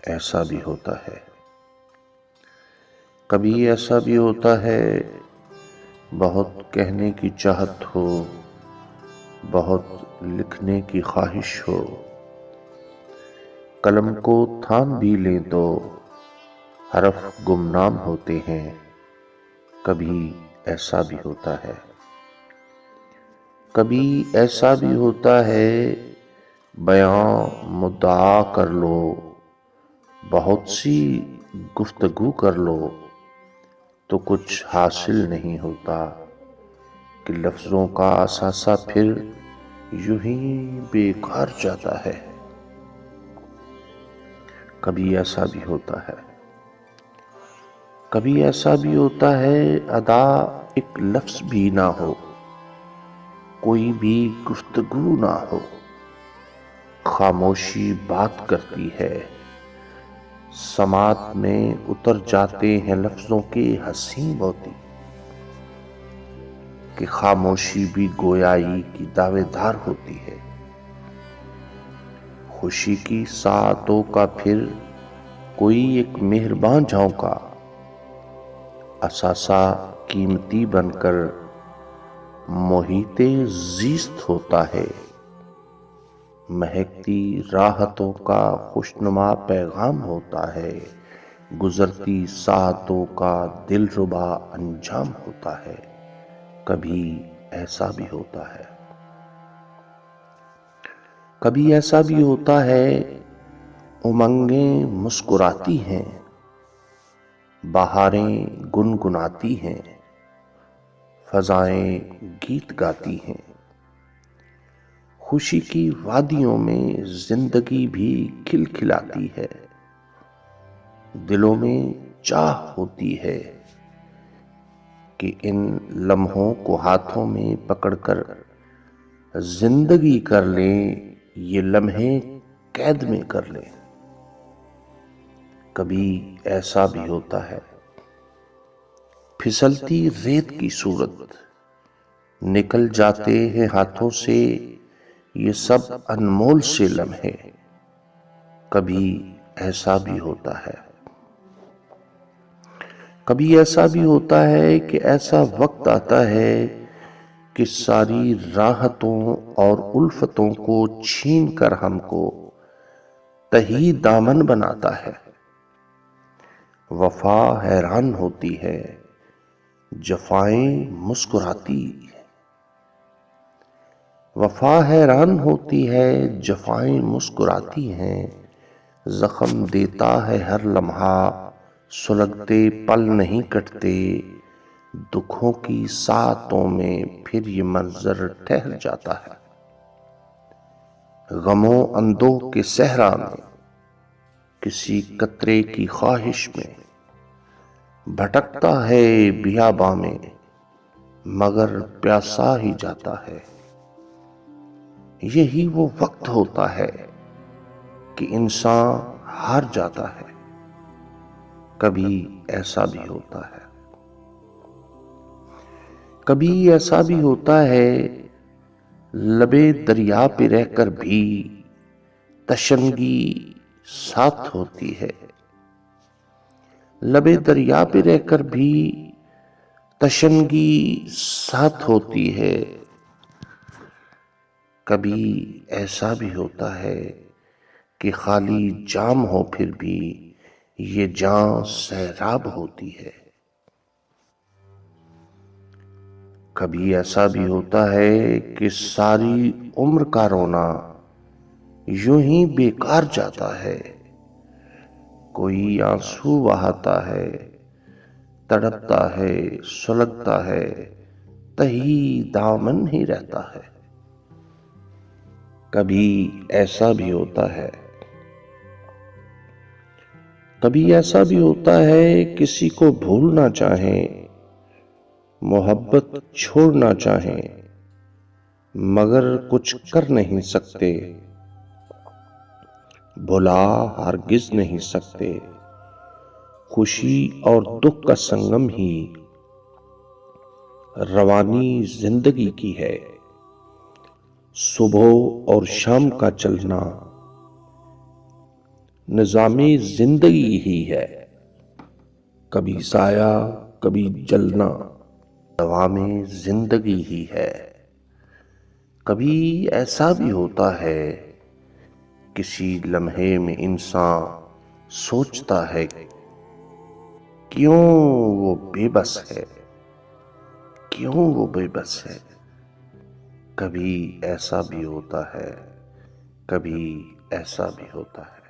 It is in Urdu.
ایسا بھی ہوتا ہے، کبھی ایسا بھی ہوتا ہے بہت کہنے کی چاہت ہو، بہت لکھنے کی خواہش ہو، قلم کو تھام بھی لیں تو حرف گمنام ہوتے ہیں۔ کبھی ایسا بھی ہوتا ہے، کبھی ایسا بھی ہوتا ہے بیاں مدعا کر لو، بہت سی گفتگو کر لو تو کچھ حاصل نہیں ہوتا کہ لفظوں کا اثاثہ پھر یوں ہی بیکار جاتا ہے۔ کبھی ایسا بھی ہوتا ہے، کبھی ایسا بھی ہوتا ہے ادا ایک لفظ بھی نہ ہو، کوئی بھی گفتگو نہ ہو، خاموشی بات کرتی ہے، سماعت میں اتر جاتے ہیں لفظوں کے حسین موتی، کہ خاموشی بھی گویائی کی دعوے دار ہوتی ہے۔ خوشی کی ساعتوں کا پھر کوئی ایک مہربان جھونکا، اثاثہ قیمتی بن کر محیط زیست ہوتا ہے، مہکتی راحتوں کا خوشنما پیغام ہوتا ہے، گزرتی ساعتوں کا دلربا انجام ہوتا ہے۔ کبھی ایسا بھی ہوتا ہے، کبھی ایسا بھی ہوتا ہے امنگیں مسکراتی ہیں، بہاریں گنگناتی ہیں، فضائیں گیت گاتی ہیں، خوشی کی وادیوں میں زندگی بھی کھلکھلاتی ہے، دلوں میں چاہ ہوتی ہے کہ ان لمحوں کو ہاتھوں میں پکڑ کر زندگی کر لیں، یہ لمحے قید میں کر لیں۔ کبھی ایسا بھی ہوتا ہے پھسلتی ریت کی صورت، نکل جاتے ہیں ہاتھوں سے یہ سب انمول سے لمحے۔ کبھی ایسا بھی ہوتا ہے، کبھی ایسا بھی ہوتا ہے کہ ایسا وقت آتا ہے کہ ساری راحتوں اور الفتوں کو چھین کر ہم کو تہی دامن بناتا ہے۔ وفا حیران ہوتی ہے، جفائیں مسکراتی ہیں، وفا حیران ہوتی ہے، جفائیں مسکراتی ہیں، زخم دیتا ہے ہر لمحہ، سلگتے پل نہیں کٹتے، دکھوں کی ساعتوں میں پھر یہ منظر ٹھہر جاتا ہے۔ غموں اندوہ کے صحرا میں کسی قطرے کی خواہش میں بھٹکتا ہے بیاباں میں، مگر پیاسا ہی جاتا ہے۔ یہی وہ وقت ہوتا ہے کہ انسان ہار جاتا ہے۔ کبھی ایسا بھی ہوتا ہے، کبھی ایسا بھی ہوتا ہے لبے دریا پہ رہ کر بھی تشنگی ساتھ ہوتی ہے، لبے دریا پہ رہ کر بھی تشنگی ساتھ ہوتی ہے۔ کبھی ایسا بھی ہوتا ہے کہ خالی جام ہو پھر بھی یہ جام سیراب ہوتی ہے۔ کبھی ایسا بھی ہوتا ہے کہ ساری عمر کا رونا یوں ہی بیکار جاتا ہے، کوئی آنسو بہاتا ہے، تڑپتا ہے، سلگتا ہے، تہی دامن ہی رہتا ہے۔ کبھی ایسا بھی ہوتا ہے، کبھی ایسا بھی ہوتا ہے کسی کو بھولنا چاہیں، محبت چھوڑنا چاہیں، مگر کچھ کر نہیں سکتے، بھلا ہرگز نہیں سکتے، خوشی اور دکھ کا سنگم ہی روانی زندگی کی ہے، صبح اور شام کا چلنا نظام زندگی ہی ہے، کبھی سایہ کبھی جلنا، دوام زندگی ہی ہے۔ کبھی ایسا بھی ہوتا ہے، کسی لمحے میں انسان سوچتا ہے کیوں وہ بے بس ہے، کیوں وہ بے بس ہے۔ کبھی ایسا بھی ہوتا ہے، کبھی ایسا بھی ہوتا ہے۔